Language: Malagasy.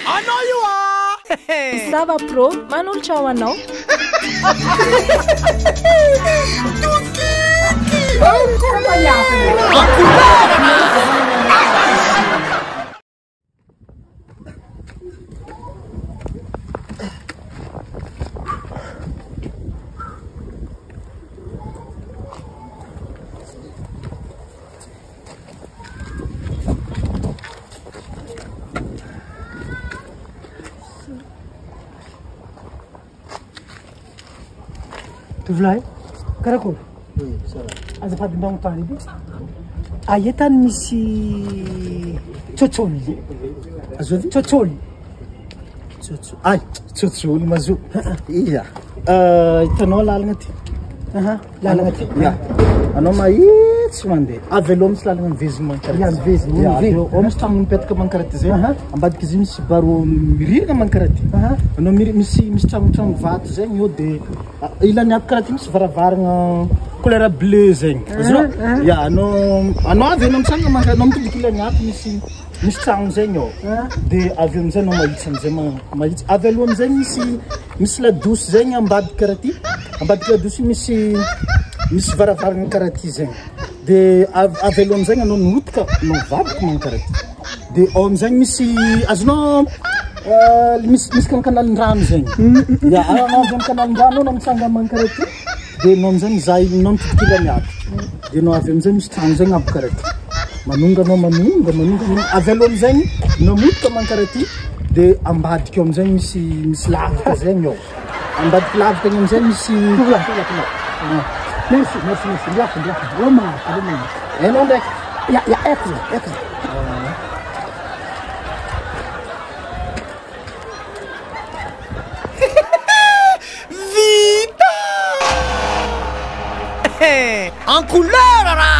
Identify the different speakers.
Speaker 1: I know you are.
Speaker 2: Sava Pro, manul chawanao.
Speaker 3: Tovolahy, karakôry? Azafady ndao tany edy. Aia tany misy tsotsôly izy?
Speaker 4: Azovy?
Speaker 3: Tsotsôly.
Speaker 4: Ay, tsotsôly mazo. Iya. Hitanao lalagna ty.
Speaker 3: Lalagna ty.
Speaker 4: Ya. Anao mahitsy mandeha. Avy aloha misy lalagna mivezigny mankaraty.
Speaker 3: Ya, mivezigny, mivezigny.
Speaker 4: Ao misy trano mipetaka mankaraty zay. Ambadiky izy misy baro mirirana mankaraty. Anao misy trano vato zegny eo de ilany aby karaty misy varavarana couleur bleu zegny. Ya, anao avy anao mitsanga mankaraty, anao mitodika ilany aby misy trano zegny ao. De avy amizay anao mahitsy amizay mahitsy. Avy aloha amizay misy la douce zegny ambadiky karaty. Ambadiky la douce misy varavarana karaty zegny. De avy aloha amizay anao notika anao vaboka mankaraty. De ao amizay misy azonao misy kanalin-drano zegny. Ya, anao avy amin'ny kanalin-drano anao mitsanga mankaraty. De anao amizay mizaha anao mitodika ilany aby. De anao avy amizay misy trano zegny aby karaty. Manonga avy aloha amizay anao motika mankaraty. De ambadika amizay misy lavaka zegny ao. Ambadika lavaka igny amizay misy
Speaker 3: Merci. Liafa. Roma.
Speaker 4: Hainao ndraiky?
Speaker 3: Ya, eto.
Speaker 1: Vita! En couleur, là!